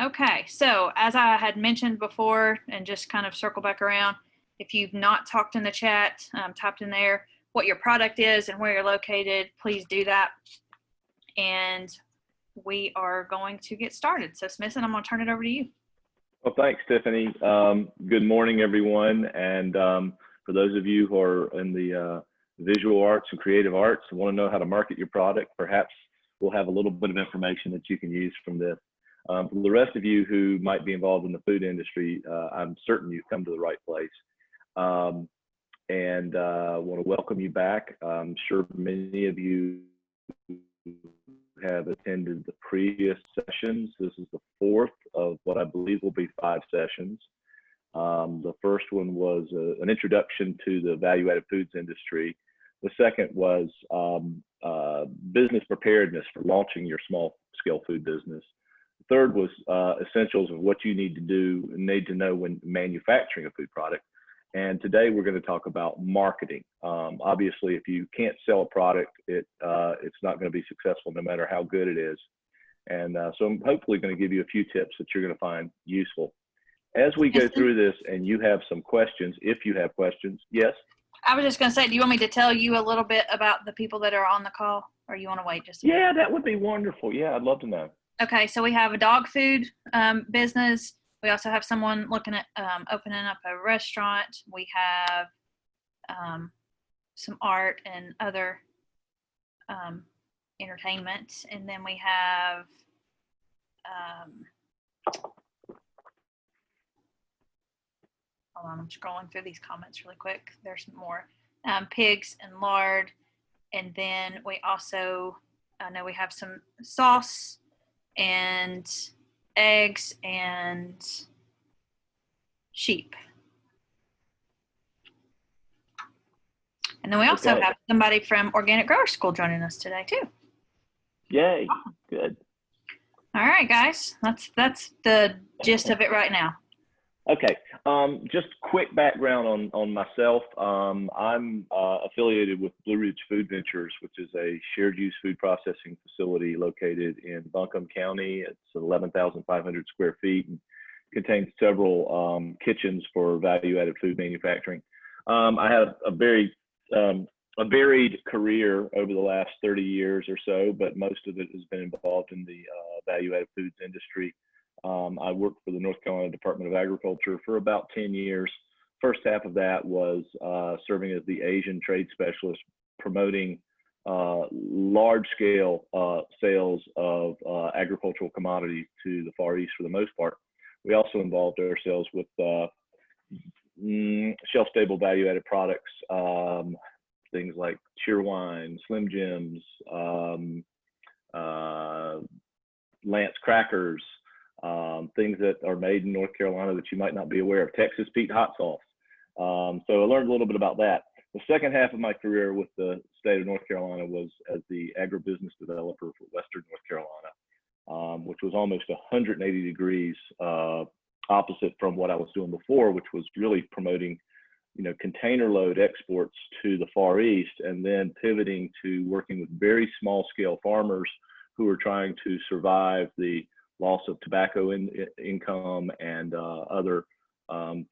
Okay, so as I had mentioned before, and just kind of circle back around, if you've not talked in the chat, typed in there what your product is and where you're located, please do that. And we are going to get started. So Smithson, I'm going to turn it over to you. Well, thanks, Tiffany. Good morning, everyone. And for those of you who are in the visual arts and creative arts and want to know how to market your product, perhaps we'll have a little bit of information that you can use from this. For the rest of you who might be involved in the food industry, I'm certain you've come to the right place. And want to welcome you back. I'm sure many of you have attended the previous sessions. This is the fourth of what I believe will be 5 sessions. The first one was an introduction to the value-added foods industry. The second was business preparedness for launching your small-scale food business. The third was essentials of what you need to know when manufacturing a food product. And today we're going to talk about marketing. Obviously, if you can't sell a product, it's not going to be successful no matter how good it is. And so I'm hopefully going to give you a few tips that you're going to find useful. As we go through this and you have some questions, if you have questions, yes? I was just going to say, do you want me to tell you a little bit about the people that are on the call, or you want to wait just a minute? Yeah, that would be wonderful. Yeah, I'd love to know. Okay, so we have a dog food business. We also have someone looking at opening up a restaurant. We have some art and other entertainment. And then we have hold on, I'm scrolling through these comments really quick. There's more. Pigs and lard. And then we also, I know we have some sauce and eggs and sheep. And then we also have somebody from Organic Grower School joining us today too. Yay, good. All right, guys, that's the gist of it right now. Okay, just quick background on myself. I'm affiliated with Blue Ridge Food Ventures, which is a shared use food processing facility located in Buncombe County. It's 11,500 square feet and contains several kitchens for value-added food manufacturing. I have a very varied career over the last 30 years or so, but most of it has been involved in the value-added foods industry. I worked for the North Carolina Department of Agriculture for about 10 years. First half of that was serving as the Asian trade specialist, promoting large-scale sales of agricultural commodities to the Far East for the most part. We also involved ourselves with shelf-stable value-added products, things like Cheerwine, Slim Jims, Lance crackers, things that are made in North Carolina that you might not be aware of, Texas Pete hot sauce. So I learned a little bit about that. The second half of my career with the state of North Carolina was as the agribusiness developer for Western North Carolina, which was almost 180 degrees opposite from what I was doing before, which was really promoting, container load exports to the Far East, and then pivoting to working with very small scale farmers who are trying to survive the loss of tobacco income and other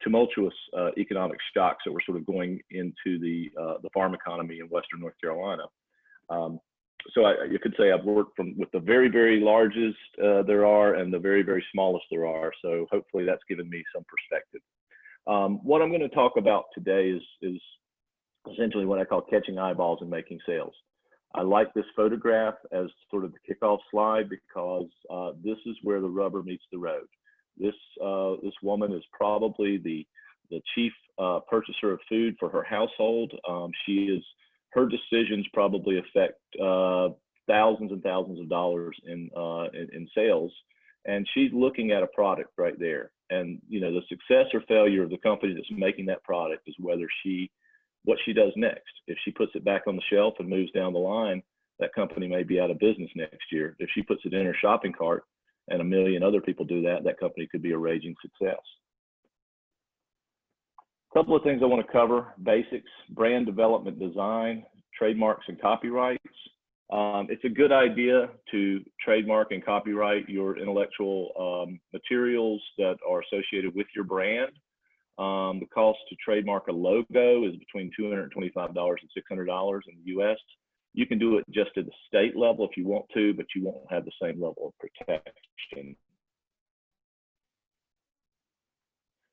tumultuous economic shocks that were sort of going into the farm economy in Western North Carolina. So you could say I've worked with the very, very largest there are and the very, very smallest there are. So hopefully that's given me some perspective. What I'm going to talk about today is essentially what I call catching eyeballs and making sales. I like this photograph as sort of the kickoff slide because this is where the rubber meets the road. This woman is probably the chief purchaser of food for her household. Her decisions probably affect thousands and thousands of dollars in sales, and she's looking at a product right there. And the success or failure of the company that's making that product is what she does next. If she puts it back on the shelf and moves down the line, that company may be out of business next year. If she puts it in her shopping cart and a million other people do that, that company could be a raging success. A couple of things I want to cover: basics, brand development, design, trademarks, and copyrights. It's a good idea to trademark and copyright your intellectual materials that are associated with your brand. The cost to trademark a logo is between $225 and $600 in the US. You can do it just at the state level if you want to, but you won't have the same level of protection.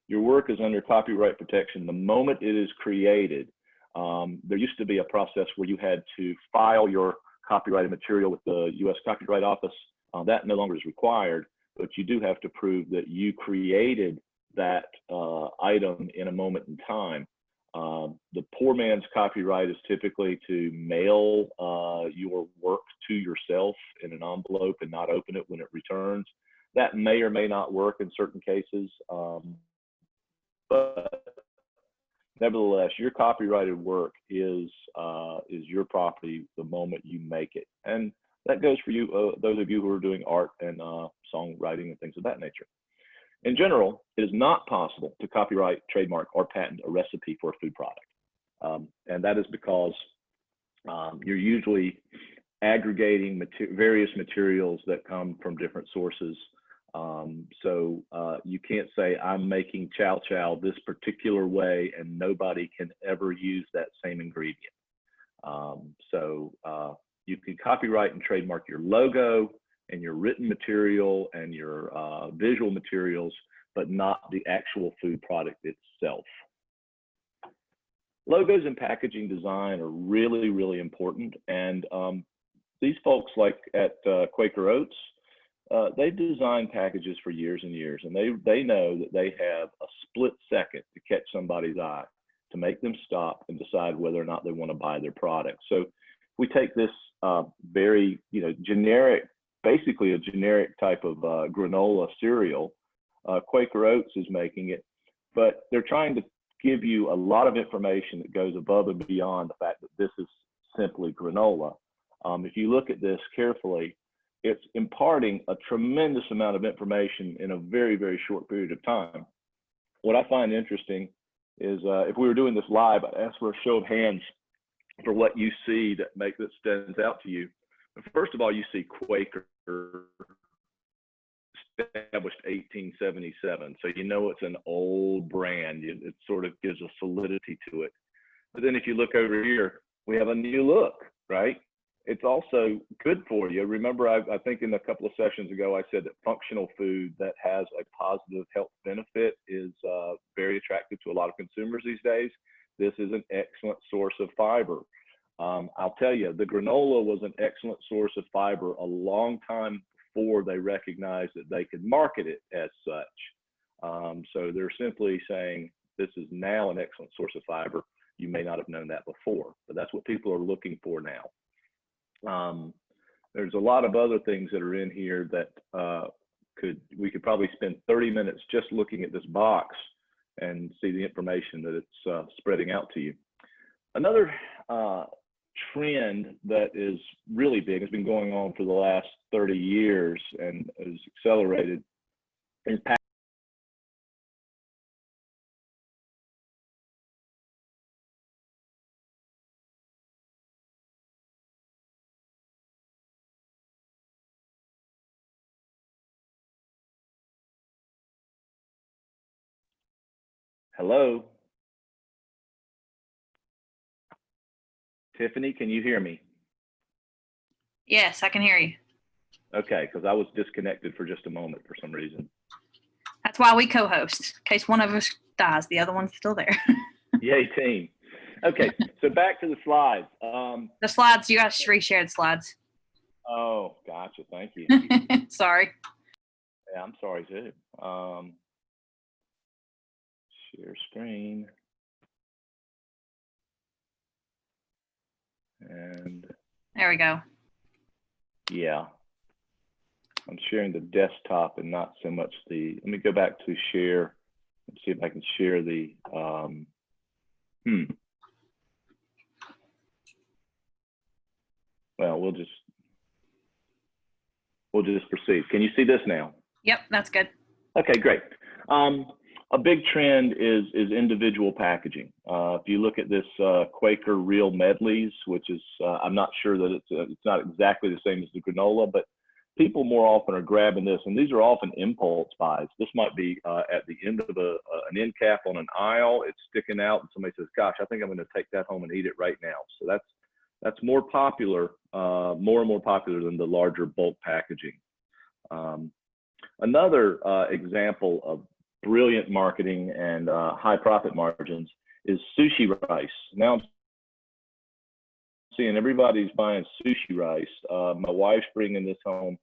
Your work is under copyright protection the moment it is created. There used to be a process where you had to file your copyrighted material with the US Copyright Office. That no longer is required, but you do have to prove that you created that item in a moment in time. The poor man's copyright is typically to mail your work to yourself in an envelope and not open it when it returns. That may or may not work in certain cases, but nevertheless, your copyrighted work is your property the moment you make it, and that goes for you, those of you who are doing art and songwriting and things of that nature. In general, it is not possible to copyright, trademark, or patent a recipe for a food product. And that is because you're usually aggregating various materials that come from different sources. So you can't say, I'm making chow chow this particular way and nobody can ever use that same ingredient. So you can copyright and trademark your logo and your written material and your visual materials, but not the actual food product itself. Logos and packaging design are really, really important. And these folks like at Quaker Oats, they've designed packages for years and years, and they know that they have a split second to catch somebody's eye, to make them stop and decide whether or not they want to buy their product. So we take this very, generic, basically a generic type of granola cereal. Quaker Oats is making it, but they're trying to give you a lot of information that goes above and beyond the fact that this is simply granola. If you look at this carefully, it's imparting a tremendous amount of information in a very, very short period of time. What I find interesting is if we were doing this live, I'd ask for a show of hands for what you see that stands out to you. But first of all, you see Quaker, established 1877. So you know it's an old brand. It sort of gives a solidity to it. But then if you look over here, we have a new look, right? It's also good for you. Remember, I think in a couple of sessions ago, I said that functional food that has a positive health benefit is very attractive to a lot of consumers these days. This is an excellent source of fiber. I'll tell you, the granola was an excellent source of fiber a long time before they recognized that they could market it as such. So they're simply saying, this is now an excellent source of fiber. You may not have known that before, but that's what people are looking for now. There's a lot of other things that are in here that we could probably spend 30 minutes just looking at this box and see the information that it's spreading out to you. Another trend that is really big, has been going on for the last 30 years and is accelerated, is Hello? Tiffany, can you hear me? Yes, I can hear you. Okay, because I was disconnected for just a moment for some reason. That's why we co-host. In case one of us dies, the other one's still there. Yay, team. Okay, so back to the slides. The slides, you guys reshare the slides. Oh, gotcha. Thank you. Sorry. Yeah, I'm sorry too. Share screen. And there we go. Yeah, I'm sharing the desktop and not so much let me go back to share and see if I can share the, well, we'll just proceed. Can you see this now? Yep, that's good. Okay, great. A big trend is individual packaging. If you look at this Quaker Real Medleys, which is, I'm not sure that it's not exactly the same as the granola, but people more often are grabbing this, and these are often impulse buys. This might be at the end of an end cap on an aisle. It's sticking out, and somebody says, "Gosh, I think I'm going to take that home and eat it right now." So that's more popular, more and more popular than the larger bulk packaging. Another example of brilliant marketing and high profit margins is sushi rice. Now I'm seeing everybody's buying sushi rice. My wife's bringing this home,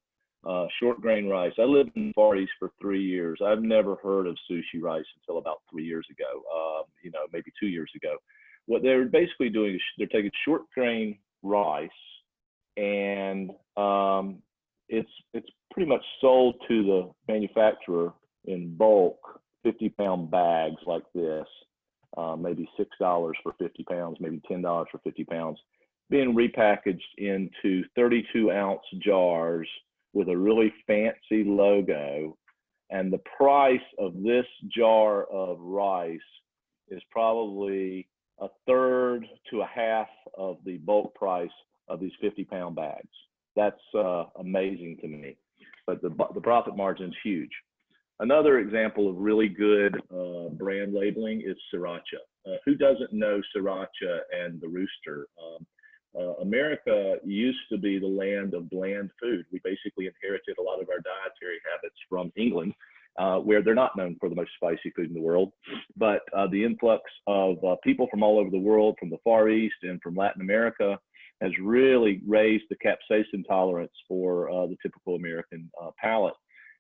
short grain rice. I lived in the Far East for 3 years. I've never heard of sushi rice until about 3 years ago, maybe 2 years ago. What they're basically doing is they're taking short grain rice, and it's pretty much sold to the manufacturer in bulk, 50-pound bags like this, maybe $6 for 50 pounds, maybe $10 for 50 pounds, being repackaged into 32-ounce jars with a really fancy logo. And the price of this jar of rice is probably a third to a half of the bulk price of these 50-pound bags. That's amazing to me. But the profit margin is huge. Another example of really good brand labeling is sriracha. Who doesn't know sriracha and the rooster? America used to be the land of bland food. We basically inherited a lot of our dietary habits from England, where they're not known for the most spicy food in the world. But the influx of people from all over the world, from the Far East and from Latin America, has really raised the capsaicin tolerance for the typical American palate.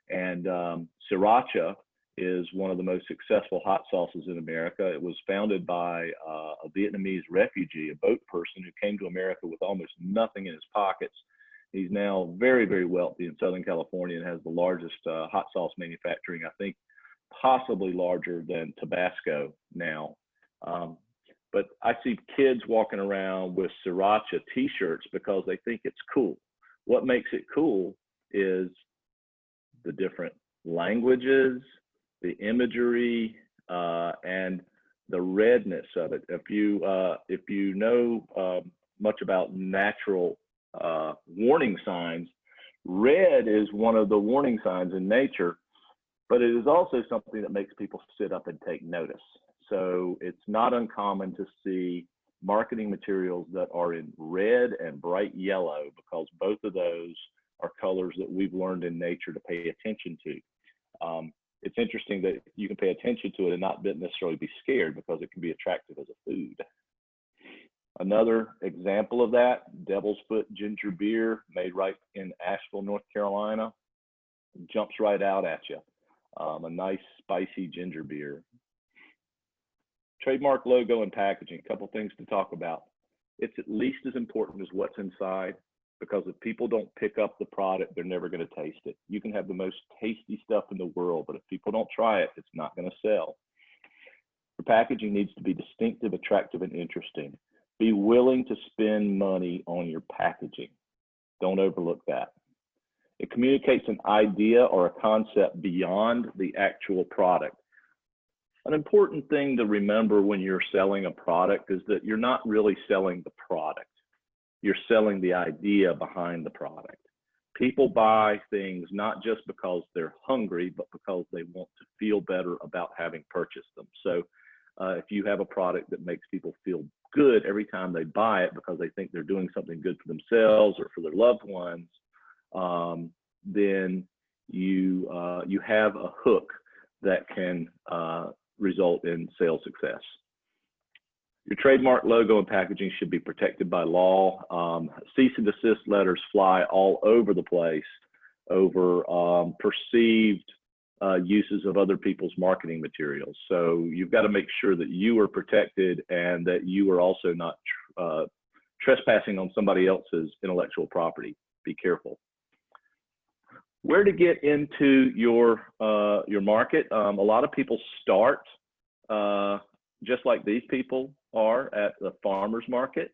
And sriracha is one of the most successful hot sauces in America. It was founded by a Vietnamese refugee, a boat person who came to America with almost nothing in his pockets. He's now very, very wealthy in Southern California and has the largest hot sauce manufacturing, I think, possibly larger than Tabasco now. But I see kids walking around with sriracha t-shirts because they think it's cool. What makes it cool is the different languages, the imagery, and the redness of it. If you know much about natural warning signs, red is one of the warning signs in nature, but it is also something that makes people sit up and take notice. So it's not uncommon to see marketing materials that are in red and bright yellow, because both of those are colors that we've learned in nature to pay attention to. It's interesting that you can pay attention to it and not necessarily be scared, because it can be attractive as a food. Another example of that, Devil's Foot ginger beer, made right in Asheville, North Carolina, jumps right out at you. A nice spicy ginger beer. Trademark logo and packaging, a couple things to talk about. It's at least as important as what's inside, because if people don't pick up the product, they're never going to taste it. You can have the most tasty stuff in the world, but if people don't try it, it's not going to sell. Your packaging needs to be distinctive, attractive, and interesting. Be willing to spend money on your packaging. Don't overlook that. It communicates an idea or a concept beyond the actual product. An important thing to remember when you're selling a product is that you're not really selling the product. You're selling the idea behind the product. People buy things not just because they're hungry, but because they want to feel better about having purchased them. So if you have a product that makes people feel good every time they buy it because they think they're doing something good for themselves or for their loved ones, then you have a hook that can result in sales success. Your trademark logo and packaging should be protected by law. Cease and desist letters fly all over the place over perceived uses of other people's marketing materials. So you've got to make sure that you are protected and that you are also not trespassing on somebody else's intellectual property. Be careful. Where to get into your market? A lot of people start just like these people are at the farmer's market.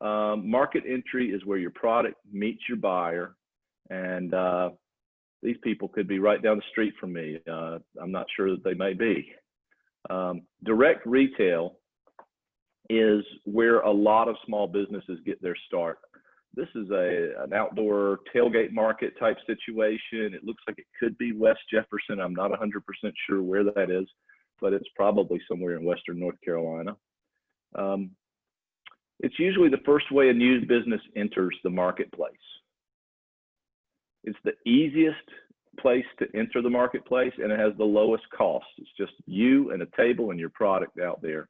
Market entry is where your product meets your buyer, and these people could be right down the street from me. I'm not sure that they may be. Direct retail is where a lot of small businesses get their start. This is an outdoor tailgate market type situation. It looks like it could be West Jefferson. I'm not 100% sure where that is, but it's probably somewhere in Western North Carolina. It's usually the first way a new business enters the marketplace. It's the easiest place to enter the marketplace, and it has the lowest cost. It's just you and a table and your product out there.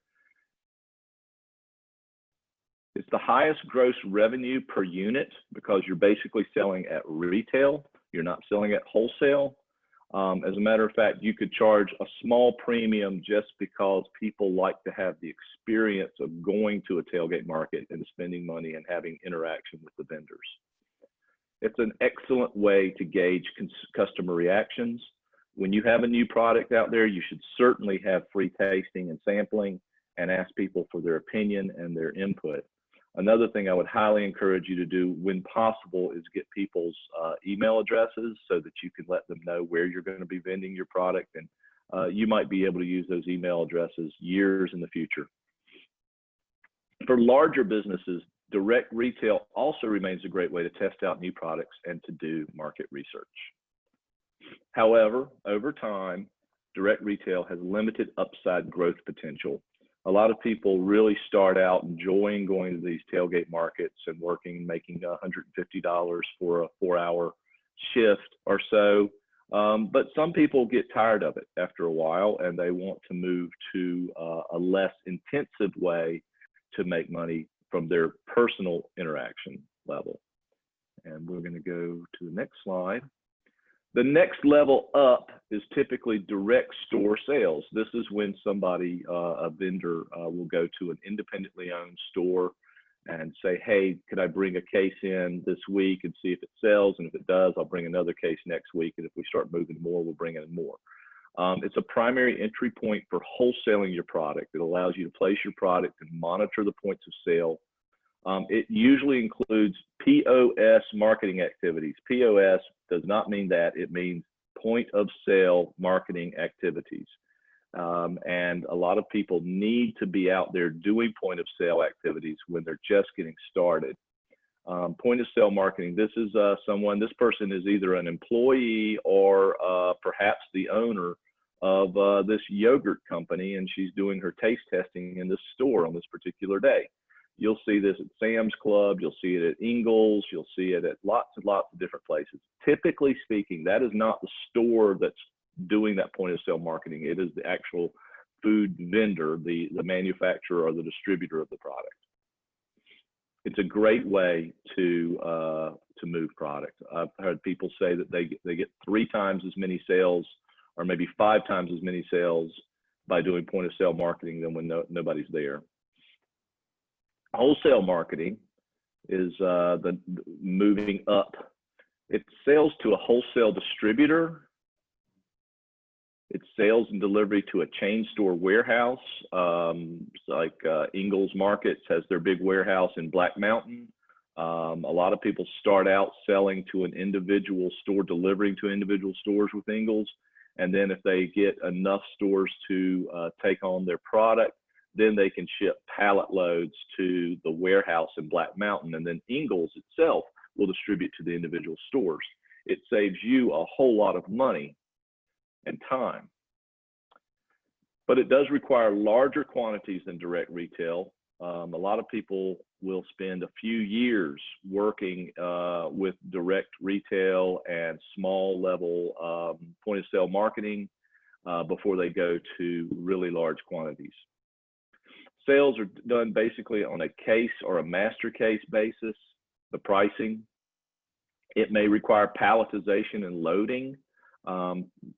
It's the highest gross revenue per unit because you're basically selling at retail. You're not selling at wholesale. As a matter of fact, you could charge a small premium just because people like to have the experience of going to a tailgate market and spending money and having interaction with the vendors. It's an excellent way to gauge customer reactions. When you have a new product out there, you should certainly have free tasting and sampling and ask people for their opinion and their input. Another thing I would highly encourage you to do when possible is get people's email addresses so that you can let them know where you're going to be vending your product, and you might be able to use those email addresses years in the future. For larger businesses, direct retail also remains a great way to test out new products and to do market research. However, over time, direct retail has limited upside growth potential. A lot of people really start out enjoying going to these tailgate markets and making $150 for a 4-hour shift or so. But some people get tired of it after a while and they want to move to a less intensive way to make money from their personal interaction level. And we're going to go to the next slide. The next level up is typically direct store sales. This is when somebody, a vendor, will go to an independently owned store and say, hey, could I bring a case in this week and see if it sells? And if it does, I'll bring another case next week. And if we start moving more, we'll bring in more. It's a primary entry point for wholesaling your product. It allows you to place your product and monitor the points of sale. It usually includes POS marketing activities. POS does not mean that. It means point of sale marketing activities. And a lot of people need to be out there doing point of sale activities when they're just getting started. Point of sale marketing, this is this person is either an employee or perhaps the owner of this yogurt company, and she's doing her taste testing in this store on this particular day. You'll see this at Sam's Club, you'll see it at Ingles, you'll see it at lots and lots of different places. Typically speaking, that is not the store that's doing that point of sale marketing. It is the actual food vendor, the manufacturer or the distributor of the product. It's a great way to move product. I've heard people say that they get 3 times as many sales or maybe 5 times as many sales by doing point of sale marketing than when nobody's there. Wholesale marketing is the moving up. It's sales to a wholesale distributor. It's sales and delivery to a chain store warehouse, like Ingles Markets has their big warehouse in Black Mountain. A lot of people start out selling to an individual store, delivering to individual stores with Ingles. And then if they get enough stores to take on their product, then they can ship pallet loads to the warehouse in Black Mountain, and then Ingles itself will distribute to the individual stores. It saves you a whole lot of money and time. But it does require larger quantities than direct retail. A lot of people will spend a few years working with direct retail and small level point of sale marketing before they go to really large quantities. Sales are done basically on a case or a master case basis. The pricing, it may require palletization and loading.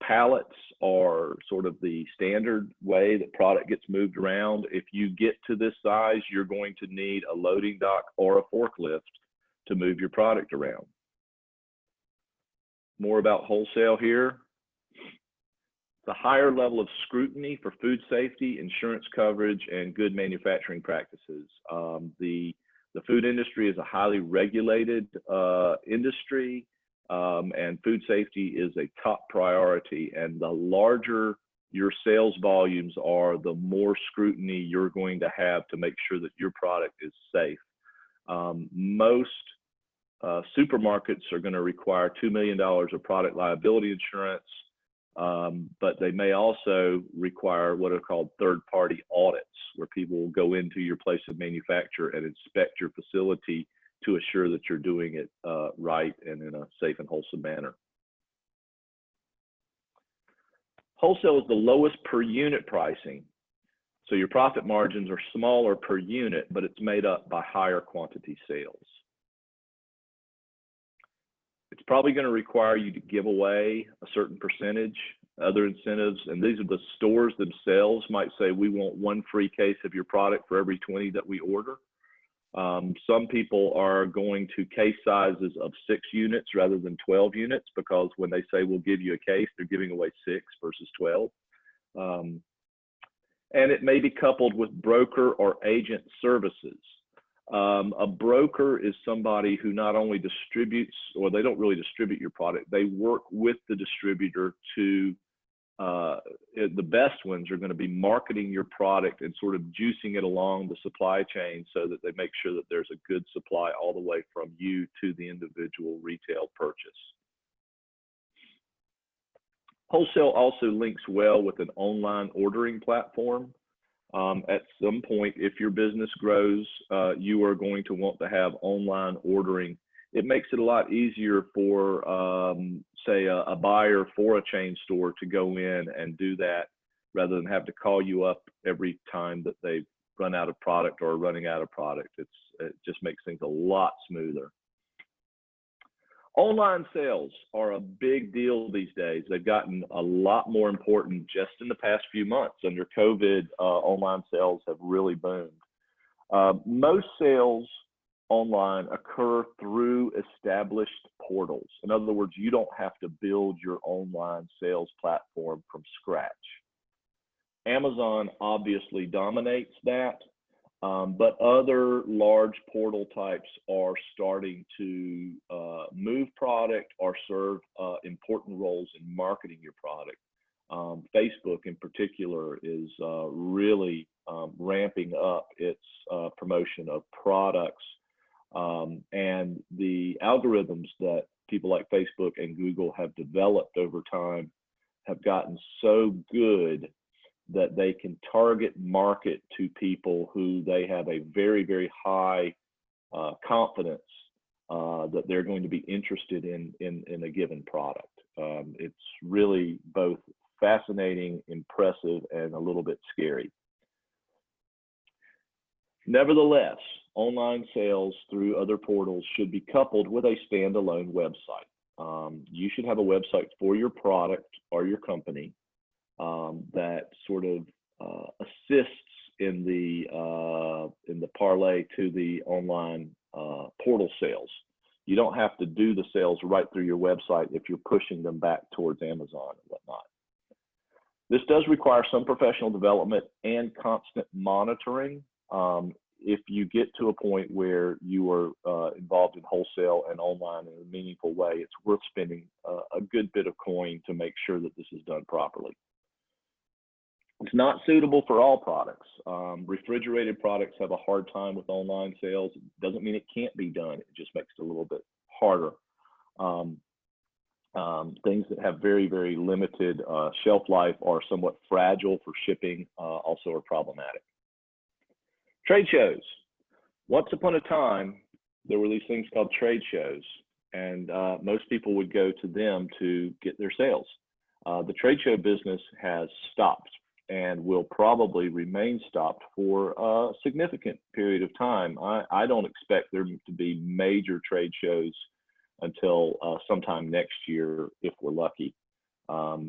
Pallets are sort of the standard way that product gets moved around. If you get to this size, you're going to need a loading dock or a forklift to move your product around. More about wholesale here. The higher level of scrutiny for food safety, insurance coverage, and good manufacturing practices. The food industry is a highly regulated industry, and food safety is a top priority. And the larger your sales volumes are, the more scrutiny you're going to have to make sure that your product is safe. Most supermarkets are going to require $2 million of product liability insurance, but they may also require what are called third-party audits, where people will go into your place of manufacture and inspect your facility to assure that you're doing it right and in a safe and wholesome manner. Wholesale is the lowest per unit pricing. So your profit margins are smaller per unit, but it's made up by higher quantity sales. It's probably going to require you to give away a certain percentage, other incentives, and these are the stores themselves might say, we want 1 free case of your product for every 20 that we order. Some people are going to case sizes of 6 units rather than 12 units, because when they say we'll give you a case, they're giving away 6 versus 12. And it may be coupled with broker or agent services. A broker is somebody who not only distributes, or they don't really distribute your product, they work with the distributor to, the best ones are going to be marketing your product and sort of juicing it along the supply chain so that they make sure that there's a good supply all the way from you to the individual retail purchase. Wholesale also links well with an online ordering platform. At some point, if your business grows, you are going to want to have online ordering. It makes it a lot easier for, say, a buyer for a chain store to go in and do that rather than have to call you up every time that they run out of product or are running out of product. It just makes things a lot smoother. Online sales are a big deal these days. They've gotten a lot more important just in the past few months. Under COVID, online sales have really boomed. Most sales online occur through established portals. In other words, you don't have to build your online sales platform from scratch. Amazon obviously dominates that, but other large portal types are starting to move product or serve important roles in marketing your product. Facebook in particular is really ramping up its promotion of products. And the algorithms that people like Facebook and Google have developed over time have gotten so good that they can target market to people who they have a very, very high confidence that they're going to be interested in a given product. It's really both fascinating, impressive, and a little bit scary. Nevertheless, online sales through other portals should be coupled with a standalone website. You should have a website for your product or your company that sort of assists in the parlay to the online portal sales. You don't have to do the sales right through your website if you're pushing them back towards Amazon and whatnot. This does require some professional development and constant monitoring. If you get to a point where you are involved in wholesale and online in a meaningful way, it's worth spending a good bit of coin to make sure that this is done properly. It's not suitable for all products. Refrigerated products have a hard time with online sales. It doesn't mean it can't be done. It just makes it a little bit harder. Things that have very, very limited shelf life or somewhat fragile for shipping also are problematic. Trade shows. Once upon a time, there were these things called trade shows, and most people would go to them to get their sales. The trade show business has stopped and will probably remain stopped for a significant period of time. I don't expect there to be major trade shows until sometime next year, if we're lucky.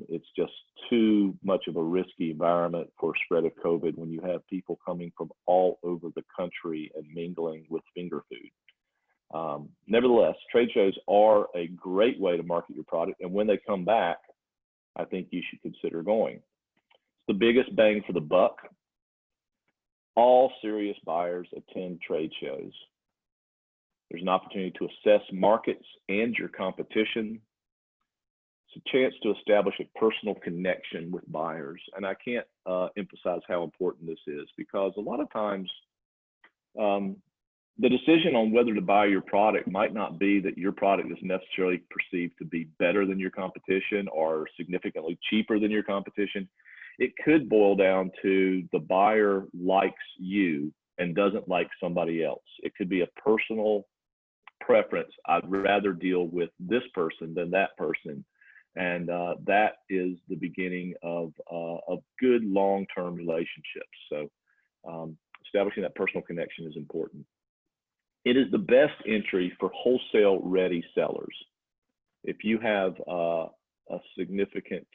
It's just too much of a risky environment for spread of COVID when you have people coming from all over the country and mingling with finger food. Nevertheless, trade shows are a great way to market your product, and when they come back, I think you should consider going. It's the biggest bang for the buck. All serious buyers attend trade shows. There's an opportunity to assess markets and your competition. It's a chance to establish a personal connection with buyers. And I can't emphasize how important this is, because a lot of times the decision on whether to buy your product might not be that your product is necessarily perceived to be better than your competition or significantly cheaper than your competition. It could boil down to the buyer likes you and doesn't like somebody else. It could be a personal preference. I'd rather deal with this person than that person. And that is the beginning of good long-term relationships. So establishing that personal connection is important. It is the best entry for wholesale ready sellers. If you have a significant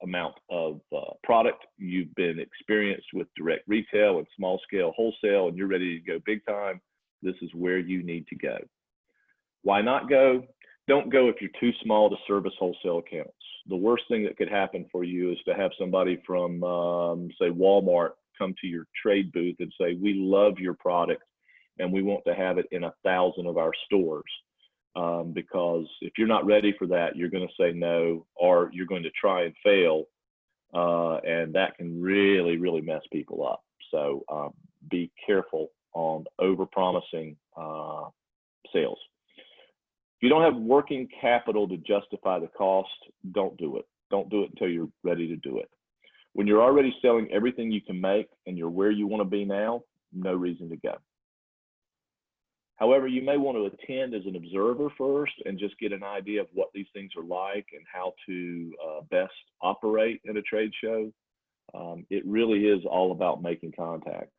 amount of product, you've been experienced with direct retail and small scale wholesale, and you're ready to go big time, this is where you need to go. Why not go? Don't go if you're too small to service wholesale accounts. The worst thing that could happen for you is to have somebody from, say, Walmart come to your trade booth and say, we love your product and we want to have it in 1,000 of our stores. Because if you're not ready for that, you're going to say no, or you're going to try and fail. And that can really, really mess people up. So be careful on over-promising sales. If you don't have working capital to justify the cost, don't do it. Don't do it until you're ready to do it. When you're already selling everything you can make and you're where you want to be now, no reason to go. However, you may want to attend as an observer first and just get an idea of what these things are like and how to best operate at a trade show. It really is all about making contacts.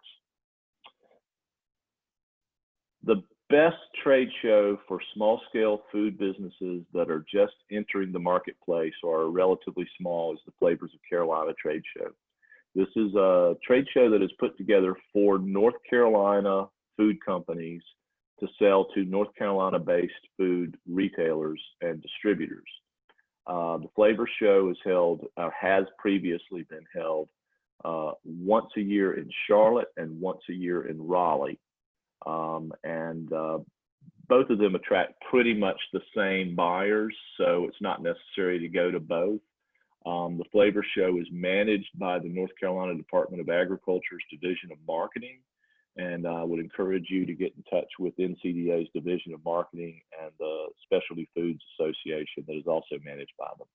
The best trade show for small scale food businesses that are just entering the marketplace or are relatively small is the Flavors of Carolina trade show. This is a trade show that is put together for North Carolina food companies to sell to North Carolina-based food retailers and distributors. The Flavor Show is held, or has previously been held, once a year in Charlotte and once a year in Raleigh. Both of them attract pretty much the same buyers, so it's not necessary to go to both. The Flavor Show is managed by the North Carolina Department of Agriculture's Division of Marketing. And I would encourage you to get in touch with NCDA's Division of Marketing and the Specialty Foods Association that is also managed by them.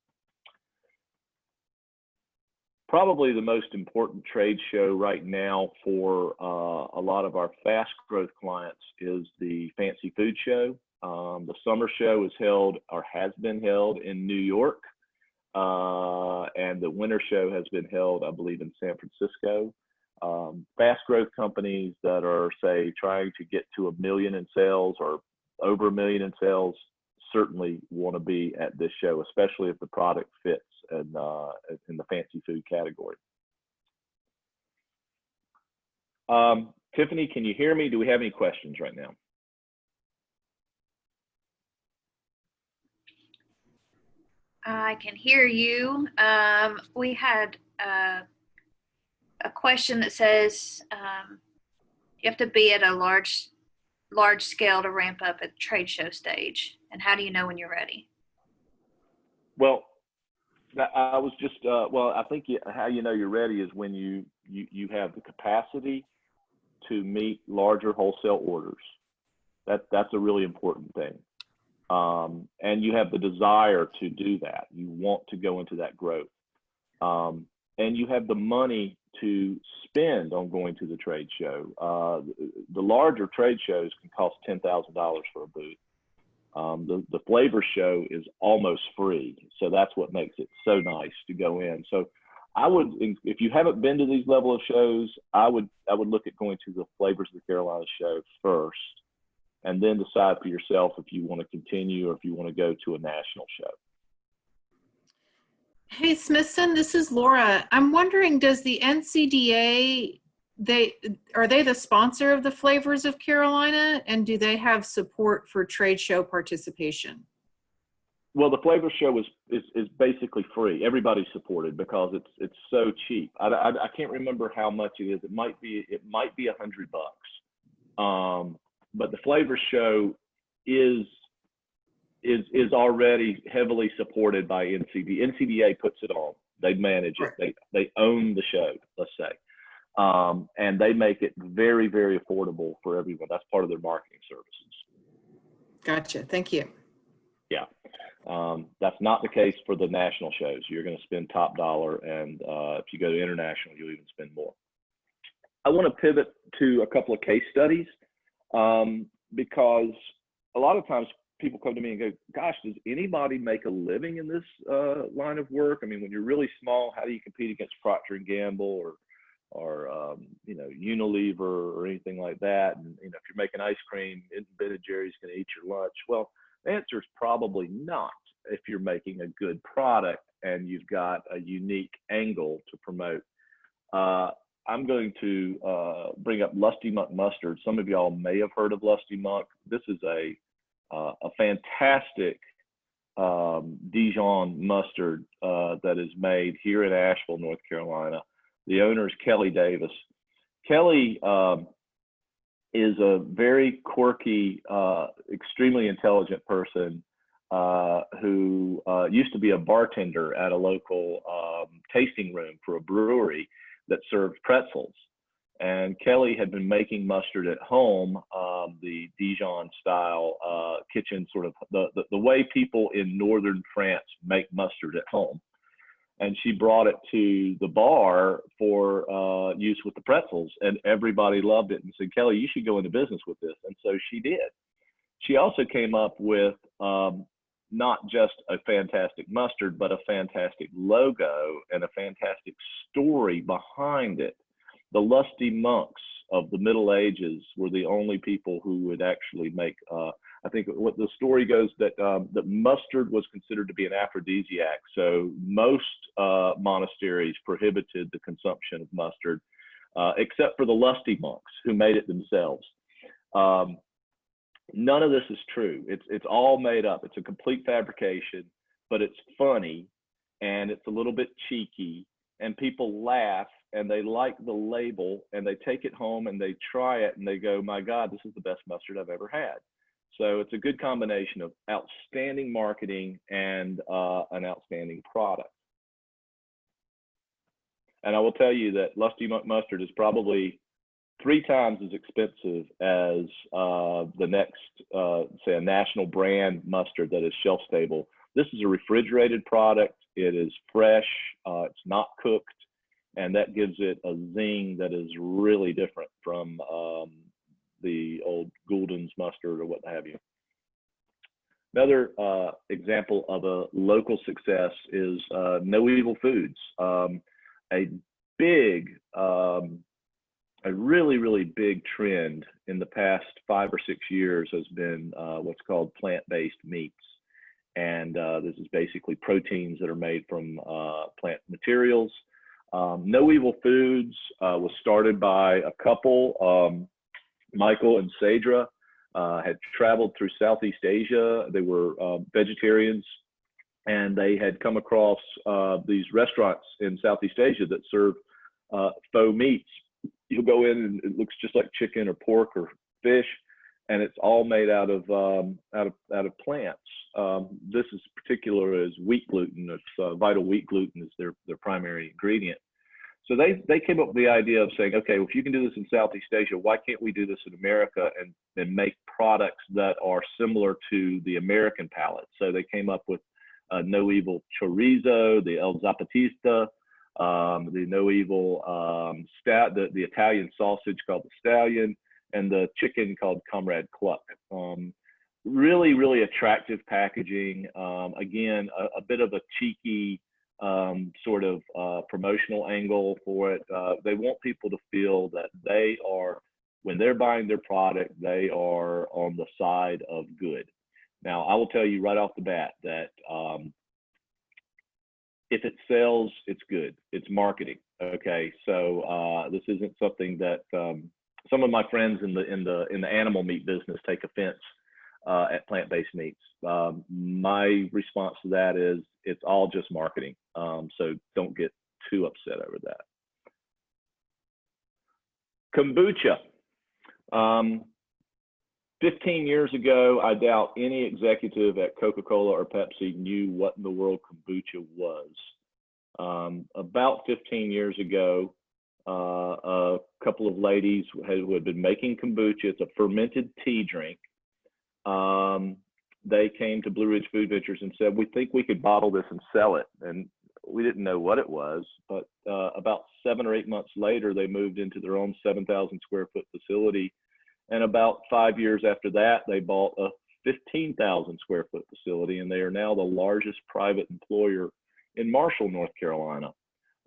Probably the most important trade show right now for a lot of our fast growth clients is the Fancy Food Show. The summer show is held, or has been held, in New York. And the winter show has been held, I believe, in San Francisco. Fast growth companies that are, say, trying to get to $1 million in sales or over $1 million in sales certainly want to be at this show, especially if the product fits in the fancy food category. Tiffany, can you hear me? Do we have any questions right now? I can hear you. We had a question that says you have to be at a large scale to ramp up at the trade show stage, and how do you know when you're ready? Well, I was just well, I think how you know you're ready is when you have the capacity to meet larger wholesale orders. That's a really important thing, and you have the desire to do that. You want to go into that growth, and you have the money to spend on going to the trade show. The larger trade shows can cost $10,000 for a booth. The Flavor Show is almost free, so that's what makes it so nice to go in. So I would, if you haven't been to these level of shows, I would look at going to the Flavors of the Carolina show first, and then decide for yourself if you want to continue or if you want to go to a national show. Hey, Smithson, this is Laura. I'm wondering, does the NCDA, are they the sponsor of the Flavors of Carolina, and do they have support for trade show participation? Well, the Flavor Show is basically free. Everybody's supported because it's so cheap. I can't remember how much it is. It might be $100. But the Flavor Show is is already heavily supported by NCDA. NCDA puts it on. They manage it. They own the show, let's say. And they make it very, very affordable for everyone. That's part of their marketing services. Gotcha. Thank you. Yeah. That's not the case for the national shows. You're going to spend top dollar, and if you go to international, you'll even spend more. I want to pivot to a couple of case studies because a lot of times people come to me and go, gosh, does anybody make a living in this line of work? I mean, when you're really small, how do you compete against Procter & Gamble or you know, Unilever or anything like that? And you know, if you're making ice cream, isn't Ben & Jerry's going to eat your lunch? Well, the answer is probably not if you're making a good product and you've got a unique angle to promote. I'm going to bring up Lusty Monk Mustard. Some of y'all may have heard of Lusty Monk. This is a fantastic Dijon mustard that is made here in Asheville, North Carolina. The owner is Kelly Davis. Kelly is a very quirky, extremely intelligent person who used to be a bartender at a local tasting room for a brewery that served pretzels. And Kelly had been making mustard at home, the Dijon style kitchen, sort of the way people in northern France make mustard at home. And she brought it to the bar for use with the pretzels, and everybody loved it and said, Kelly, you should go into business with this. And so she did. She also came up with not just a fantastic mustard, but a fantastic logo and a fantastic story behind it. The Lusty monks of the Middle Ages were the only people who would actually make, I think what the story goes that that mustard was considered to be an aphrodisiac. So most monasteries prohibited the consumption of mustard, except for the Lusty monks who made it themselves. None of this is true. It's all made up. It's a complete fabrication, but it's funny and it's a little bit cheeky, and people laugh and they like the label and they take it home and they try it and they go, my God, this is the best mustard I've ever had. So it's a good combination of outstanding marketing and an outstanding product. And I will tell you that Lusty Monk Mustard is probably 3 times as expensive as the next, say, a national brand mustard that is shelf stable. This is a refrigerated product. It is fresh. It's not cooked. And that gives it a zing that is really different from the old Gulden's mustard or what have you. Another example of a local success is No Evil Foods. A really, really big trend in the past 5 or 6 years has been what's called plant-based meats. And this is basically proteins that are made from plant materials. No Evil Foods was started by a couple, Michael and Sadra, had traveled through Southeast Asia. They were vegetarians, and they had come across these restaurants in Southeast Asia that serve faux meats. You'll go in and it looks just like chicken or pork or fish, and it's all made out of plants. This is particular as wheat gluten. It's vital wheat gluten is their primary ingredient. So they came up with the idea of saying, okay, well, if you can do this in Southeast Asia, why can't we do this in America and make products that are similar to the American palate? So they came up with No Evil Chorizo, the El Zapatista, the No Evil the Italian sausage called the Stallion, and the chicken called Comrade Cluck. Really, really attractive packaging. Again, a bit of a cheeky sort of promotional angle for it. They want people to feel that they are, when they're buying their product, they are on the side of good. Now, I will tell you right off the bat that if it sells, it's good. It's marketing. Okay, so this isn't something that some of my friends in the animal meat business take offense at plant-based meats. My response to that is it's all just marketing. So don't get too upset over that. Kombucha. 15 years ago, I doubt any executive at Coca-Cola or Pepsi knew what in the world kombucha was. About 15 years ago, a couple of ladies who had been making kombucha. It's a fermented tea drink. They came to Blue Ridge Food Ventures and said, we think we could bottle this and sell it. And we didn't know what it was, but about 7 or 8 months later, they moved into their own 7,000 square foot facility. And about 5 years after that, they bought a 15,000 square foot facility, and they are now the largest private employer in Marshall, North Carolina.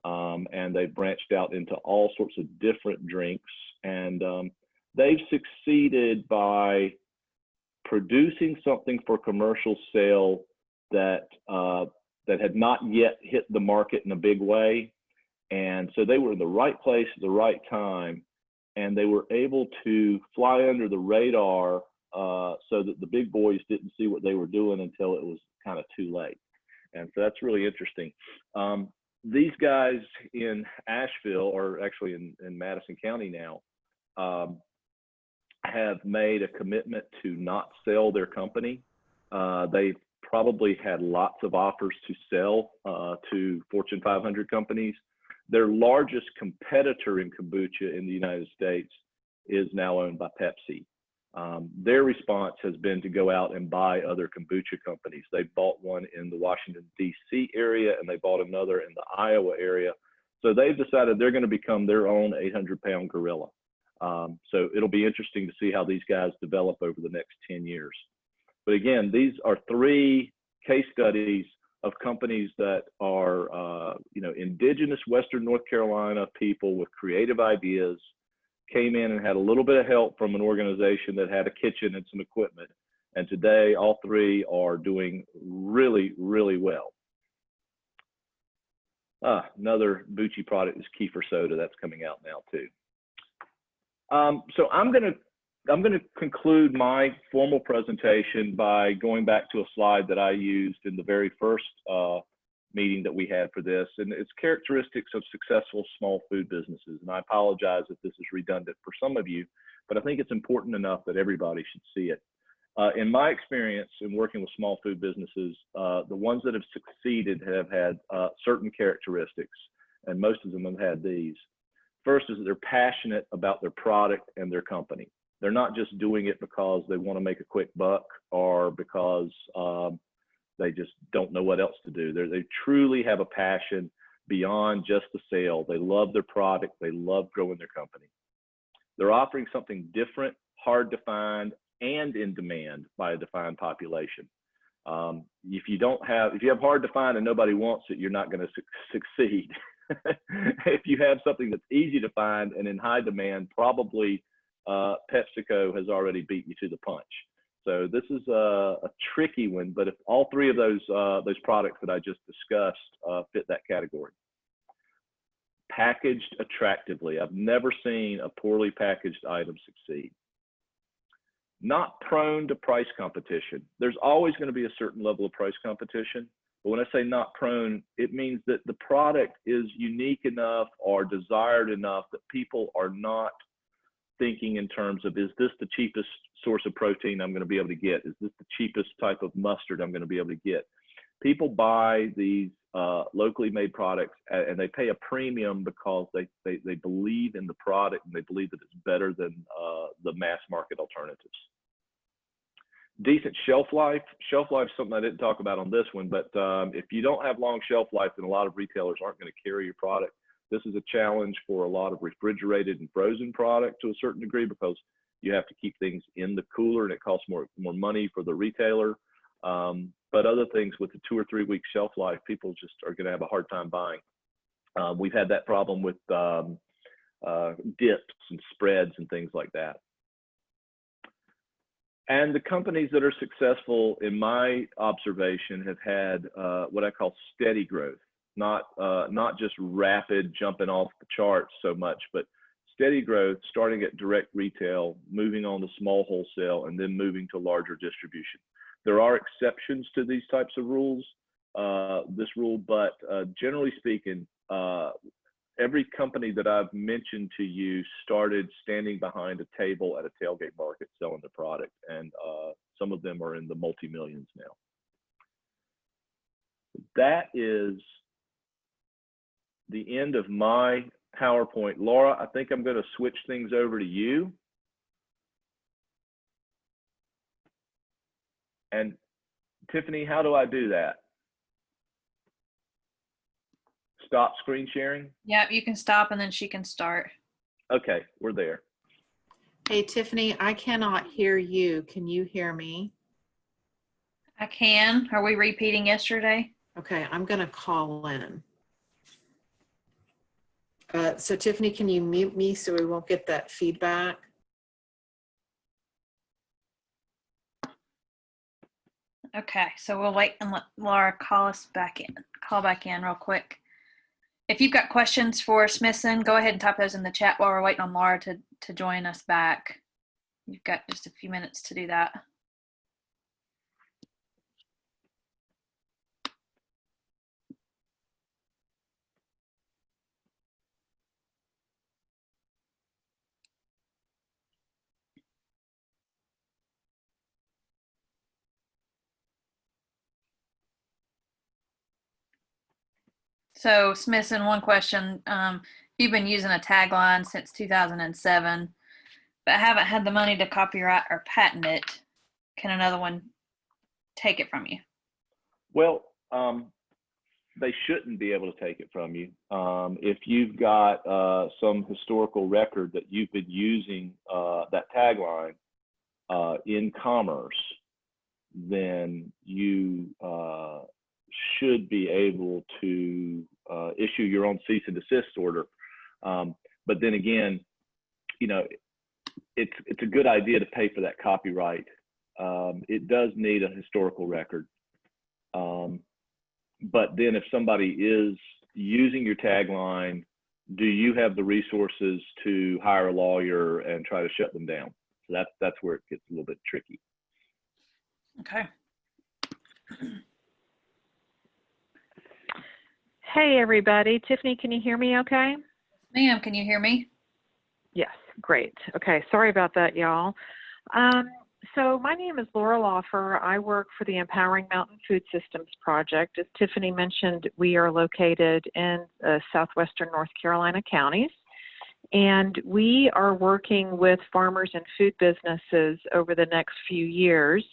And they've branched out into all sorts of different drinks. And they've succeeded by producing something for commercial sale that had not yet hit the market in a big way. And so they were in the right place at the right time, and they were able to fly under the radar so that the big boys didn't see what they were doing until it was kind of too late. And so that's really interesting. These guys in Asheville, or actually in Madison County now, have made a commitment to not sell their company. They've probably had lots of offers to sell to Fortune 500 companies. Their largest competitor in kombucha in the United States is now owned by Pepsi. Their response has been to go out and buy other kombucha companies. They bought one in the Washington, D.C. area, and they bought another in the Iowa area. So they've decided they're going to become their own 800-pound gorilla. So it'll be interesting to see how these guys develop over the next 10 years. But again, these are 3 case studies of companies that are, indigenous Western North Carolina people with creative ideas, came in and had a little bit of help from an organization that had a kitchen and some equipment. And today, all 3 are doing really, really well. Another Buchi product is kefir soda. That's coming out now too. So I'm going to conclude my formal presentation by going back to a slide that I used in the very first meeting that we had for this, and it's characteristics of successful small food businesses. And I apologize if this is redundant for some of you, but I think it's important enough that everybody should see it. In my experience in working with small food businesses, the ones that have succeeded have had certain characteristics, and most of them have had these. First is that they're passionate about their product and their company. They're not just doing it because they want to make a quick buck or because they just don't know what else to do. They truly have a passion beyond just the sale. They love their product. They love growing their company. They're offering something different, hard to find, and in demand by a defined population. If you have hard to find and nobody wants it, you're not going to succeed. If you have something that's easy to find and in high demand, probably PepsiCo has already beat you to the punch. So this is a tricky one, but if all 3 of those products that I just discussed fit that category. Packaged attractively. I've never seen a poorly packaged item succeed. Not prone to price competition. There's always going to be a certain level of price competition. But when I say not prone, it means that the product is unique enough or desired enough that people are not thinking in terms of, is this the cheapest source of protein I'm going to be able to get? Is this the cheapest type of mustard I'm going to be able to get? People buy these locally made products and they pay a premium because they believe in the product and they believe that it's better than the mass market alternatives. Decent shelf life. Shelf life is something I didn't talk about on this one, but if you don't have long shelf life, then a lot of retailers aren't going to carry your product. This is a challenge for a lot of refrigerated and frozen product to a certain degree because you have to keep things in the cooler and it costs more money for the retailer. But other things with the 2 or 3 week shelf life, people just are going to have a hard time buying. We've had that problem with dips and spreads and things like that. And the companies that are successful, in my observation, have had what I call steady growth, not just rapid jumping off the charts so much, but steady growth, starting at direct retail, moving on to small wholesale, and then moving to larger distribution. There are exceptions to these types of rules, but generally speaking, every company that I've mentioned to you started standing behind a table at a tailgate market selling the product, and some of them are in the multi-millions now. That is the end of my PowerPoint. Laura, I think I'm going to switch things over to you. And Tiffany, how do I do that? Stop screen sharing? Yep, you can stop and then she can start. Okay, we're there. Hey, Tiffany, I cannot hear you. Can you hear me? I can. Are we repeating yesterday? Okay, I'm going to call in. So Tiffany, can you mute me so we won't get that feedback? Okay, so we'll wait and let Laura call back in real quick. If you've got questions for Smithson, go ahead and type those in the chat while we're waiting on Laura to join us back. You've got just a few minutes to do that. So Smithson, one question. You've been using a tagline since 2007, but haven't had the money to copyright or patent it. Can another one take it from you? Well, they shouldn't be able to take it from you. If you've got some historical record that you've been using that tagline in commerce, then you should be able to issue your own cease and desist order. But then again, you know, it's a good idea to pay for that copyright. It does need a historical record. But then if somebody is using your tagline, do you have the resources to hire a lawyer and try to shut them down? So that's where it gets a little bit tricky. Okay. Hey, everybody. Tiffany, can you hear me okay? Ma'am, can you hear me? Yes, great. Okay, sorry about that, y'all. So my name is Laura Lawfer. I work for the Empowering Mountain Food Systems Project. As Tiffany mentioned, we are located in southwestern North Carolina counties, and we are working with farmers and food businesses over the next few years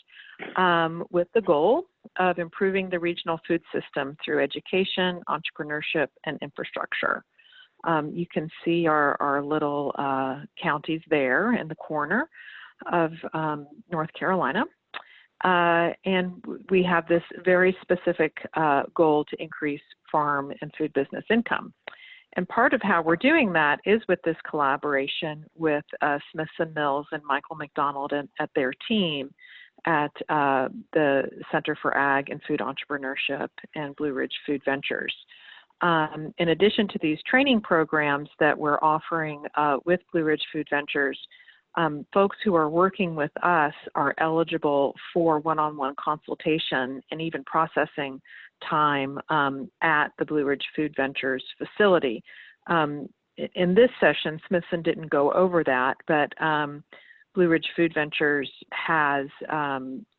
with the goal of improving the regional food system through education, entrepreneurship, and infrastructure. You can see our little counties there in the corner of North Carolina. And we have this very specific goal to increase farm and food business income. And part of how we're doing that is with this collaboration with Smithson Mills and Michael McDonald at their team at the Center for Ag and Food Entrepreneurship and Blue Ridge Food Ventures. In addition to these training programs that we're offering with Blue Ridge Food Ventures, folks who are working with us are eligible for one-on-one consultation and even processing time at the Blue Ridge Food Ventures facility. In this session, Smithson didn't go over that, but Blue Ridge Food Ventures has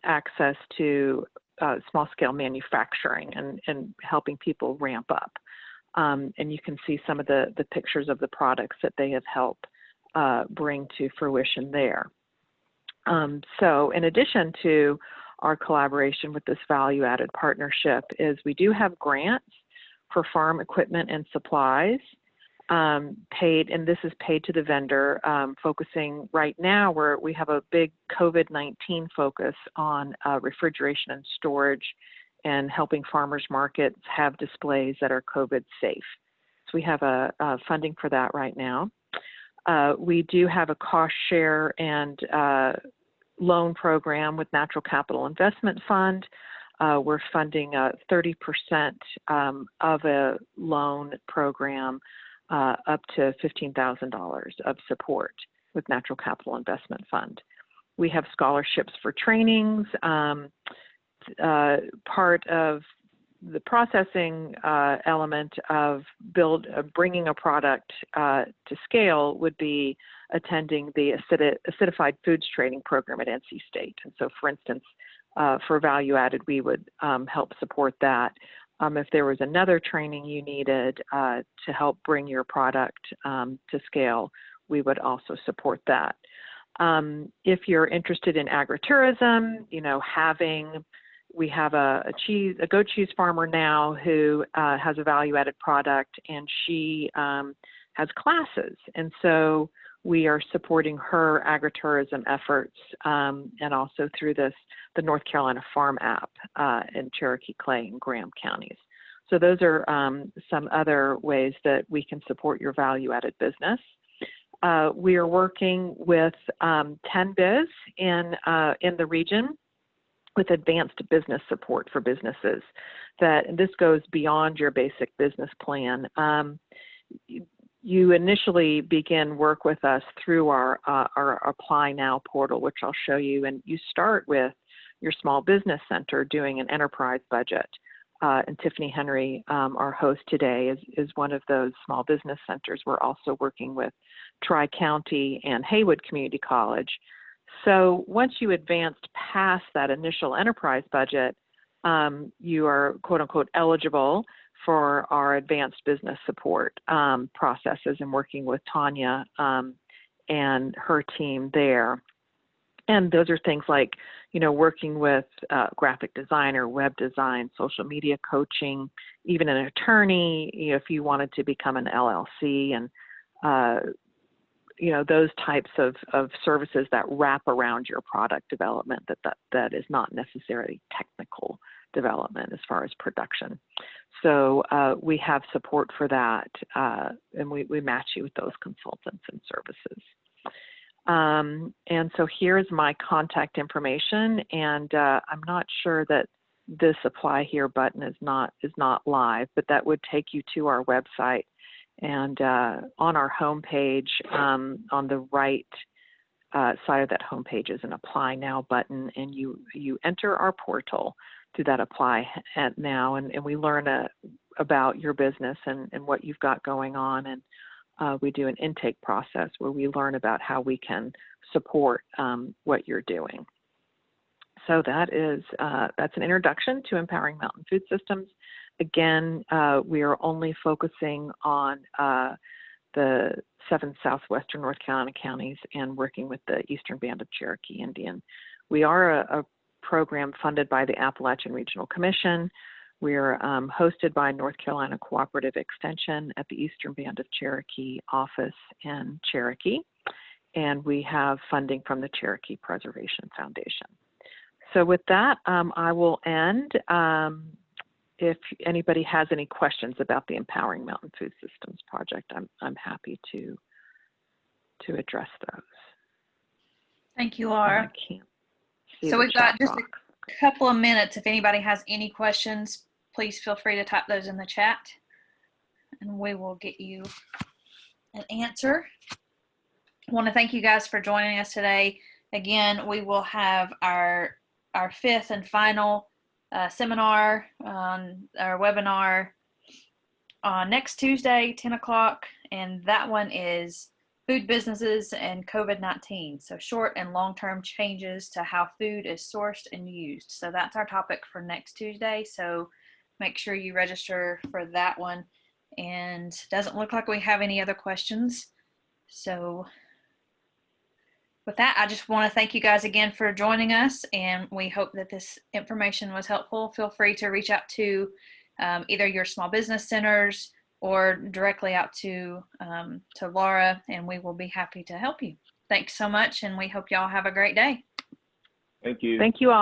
access to small-scale manufacturing and helping people ramp up. And you can see some of the pictures of the products that they have helped bring to fruition there. So in addition to our collaboration with this value-added partnership is we do have grants for farm equipment and supplies paid, and this is paid to the vendor, focusing right now where we have a big COVID-19 focus on refrigeration and storage and helping farmers markets have displays that are COVID safe. So we have a funding for that right now. We do have a cost share and loan program with Natural Capital Investment Fund. We're funding 30% of a loan program up to $15,000 of support with Natural Capital Investment Fund. We have scholarships for trainings. Part of the processing element of bringing a product to scale would be attending the acidified foods training program at NC State. And so, for instance, for value added, we would help support that. If there was another training you needed to help bring your product to scale, we would also support that. If you're interested in agritourism, you know, we have a goat cheese farmer now who has a value-added product, and she has classes, and so we are supporting her agritourism efforts, and also through the North Carolina Farm app in Cherokee, Clay, and Graham counties. So those are some other ways that we can support your value-added business. We are working with 10Biz in the region with advanced business support for businesses. And this goes beyond your basic business plan. You initially begin work with us through our Apply Now portal, which I'll show you, and you start with your small business center doing an enterprise budget. And Tiffany Henry, our host today, is one of those small business centers. We're also working with Tri-County and Haywood Community College. So once you advanced past that initial enterprise budget, you are quote unquote eligible for our advanced business support processes, and working with Tanya and her team there. And those are things like, you know, working with graphic designer, web design, social media coaching, even an attorney, you know, if you wanted to become an LLC, and you know, those types of services that wrap around your product development that is not necessarily technical development as far as production. So we have support for that, and we match you with those consultants and services. And so here's my contact information, and I'm not sure that this apply here button is not live, but that would take you to our website. And on our homepage, on the right side of that homepage is an Apply Now button, and you enter our portal through that Apply Now, and we learn about your business and what you've got going on, and we do an intake process where we learn about how we can support what you're doing. So that's an introduction to Empowering Mountain Food Systems. Again, we are only focusing on the 7 southwestern North Carolina counties and working with the Eastern Band of Cherokee Indian. We are a program funded by the Appalachian Regional Commission. We're hosted by North Carolina Cooperative Extension at the Eastern Band of Cherokee office in Cherokee, and we have funding from the Cherokee Preservation Foundation. So with that, I will end. If anybody has any questions about the Empowering Mountain Food Systems project, I'm happy to address those. Thank you, Laura. I can't see So the we've got chat just box. a couple of minutes. If anybody has any questions, please feel free to type those in the chat, and we will get you an answer. I want to thank you guys for joining us today. Again, we will have our 5th and final seminar on our webinar on next Tuesday, 10 o'clock, and that one is food businesses and COVID-19. So short and long-term changes to how food is sourced and used. So that's our topic for next Tuesday. So make sure you register for that one. And doesn't look like we have any other questions. So with that, I just want to thank you guys again for joining us, and we hope that this information was helpful. Feel free to reach out to either your small business centers or directly out to Laura, and we will be happy to help you. Thanks so much, and we hope y'all have a great day. Thank you. Thank you all.